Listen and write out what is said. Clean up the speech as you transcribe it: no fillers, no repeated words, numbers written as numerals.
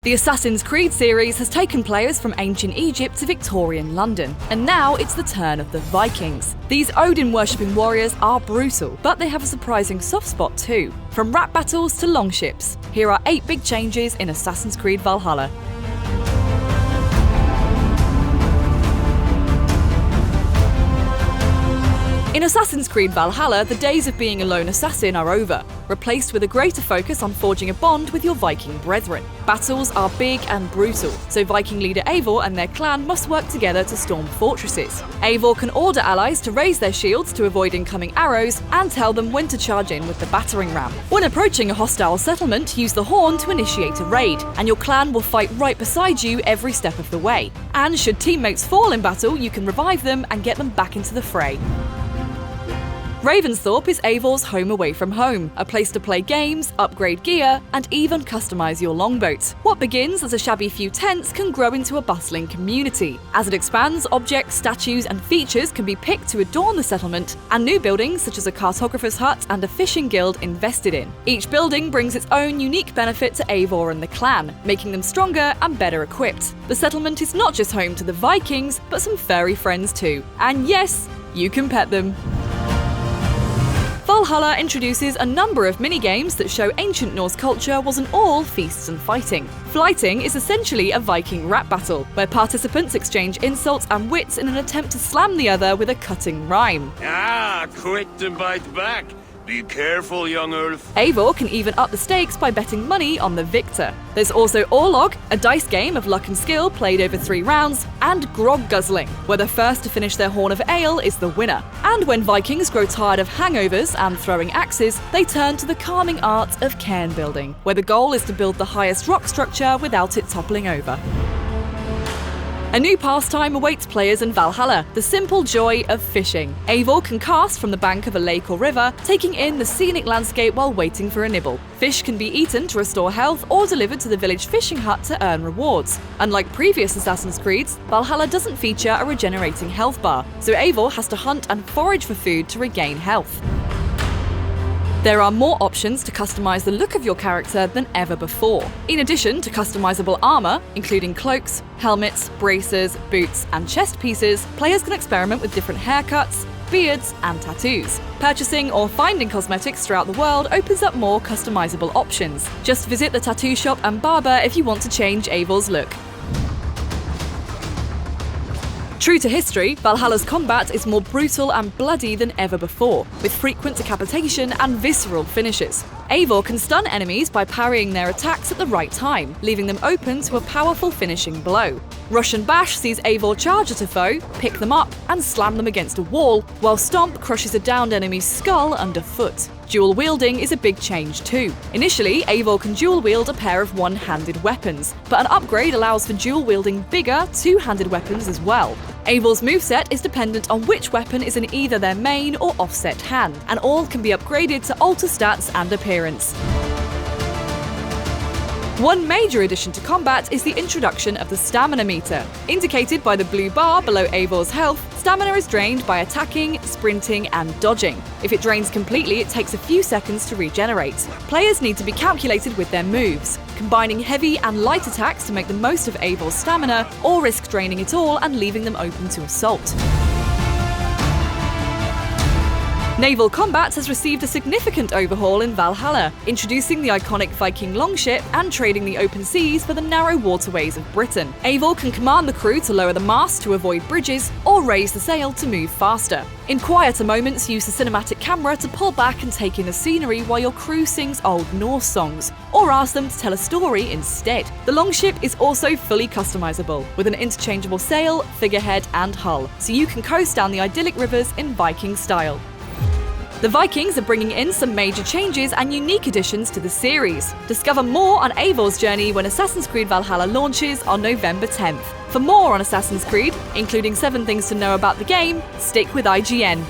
The Assassin's Creed series has taken players from ancient Egypt to Victorian London, and now it's the turn of the Vikings. These Odin-worshipping warriors are brutal, but they have a surprising soft spot too. From rap battles to longships, here are 8 big changes in Assassin's Creed Valhalla. In Assassin's Creed Valhalla, the days of being a lone assassin are over, replaced with a greater focus on forging a bond with your Viking brethren. Battles are big and brutal, so Viking leader Eivor and their clan must work together to storm fortresses. Eivor can order allies to raise their shields to avoid incoming arrows and tell them when to charge in with the battering ram. When approaching a hostile settlement, use the horn to initiate a raid, and your clan will fight right beside you every step of the way. And should teammates fall in battle, you can revive them and get them back into the fray. Ravensthorpe is Eivor's home away from home, a place to play games, upgrade gear, and even customize your longboat. What begins as a shabby few tents can grow into a bustling community. As it expands, objects, statues, and features can be picked to adorn the settlement, and new buildings such as a cartographer's hut and a fishing guild invested in. Each building brings its own unique benefit to Eivor and the clan, making them stronger and better equipped. The settlement is not just home to the Vikings, but some furry friends too. And yes, you can pet them. Valhalla introduces a number of mini-games that show ancient Norse culture wasn't all feasts and fighting. Flighting is essentially a Viking rap battle, where participants exchange insults and wits in an attempt to slam the other with a cutting rhyme. Ah, quick to bite back. Be careful, young Ulf. Eivor can even up the stakes by betting money on the victor. There's also Orlog, a dice game of luck and skill played over 3 rounds, and Grog Guzzling, where the first to finish their horn of ale is the winner. And when Vikings grow tired of hangovers and throwing axes, they turn to the calming art of cairn building, where the goal is to build the highest rock structure without it toppling over. A new pastime awaits players in Valhalla, the simple joy of fishing. Eivor can cast from the bank of a lake or river, taking in the scenic landscape while waiting for a nibble. Fish can be eaten to restore health or delivered to the village fishing hut to earn rewards. Unlike previous Assassin's Creeds, Valhalla doesn't feature a regenerating health bar, so Eivor has to hunt and forage for food to regain health. There are more options to customize the look of your character than ever before. In addition to customizable armor, including cloaks, helmets, bracers, boots, and chest pieces, players can experiment with different haircuts, beards, and tattoos. Purchasing or finding cosmetics throughout the world opens up more customizable options. Just visit the tattoo shop and barber if you want to change Eivor's look. True to history, Valhalla's combat is more brutal and bloody than ever before, with frequent decapitation and visceral finishes. Eivor can stun enemies by parrying their attacks at the right time, leaving them open to a powerful finishing blow. Russian Bash sees Eivor charge at a foe, pick them up, and slam them against a wall, while Stomp crushes a downed enemy's skull underfoot. Dual wielding is a big change too. Initially, Eivor can dual wield a pair of one-handed weapons, but an upgrade allows for dual wielding bigger, two-handed weapons as well. Eivor's moveset is dependent on which weapon is in either their main or offset hand, and all can be upgraded to alter stats and appearance. One major addition to combat is the introduction of the stamina meter. Indicated by the blue bar below Eivor's health, stamina is drained by attacking, sprinting, and dodging. If it drains completely, it takes a few seconds to regenerate. Players need to be calculated with their moves, combining heavy and light attacks to make the most of Eivor's stamina, or risk draining it all and leaving them open to assault. Naval combat has received a significant overhaul in Valhalla, introducing the iconic Viking longship and trading the open seas for the narrow waterways of Britain. Eivor can command the crew to lower the mast to avoid bridges or raise the sail to move faster. In quieter moments, use the cinematic camera to pull back and take in the scenery while your crew sings Old Norse songs, or ask them to tell a story instead. The longship is also fully customizable, with an interchangeable sail, figurehead, and hull, so you can coast down the idyllic rivers in Viking style. The Vikings are bringing in some major changes and unique additions to the series. Discover more on Eivor's journey when Assassin's Creed Valhalla launches on November 10th. For more on Assassin's Creed, including 7 things to know about the game, stick with IGN.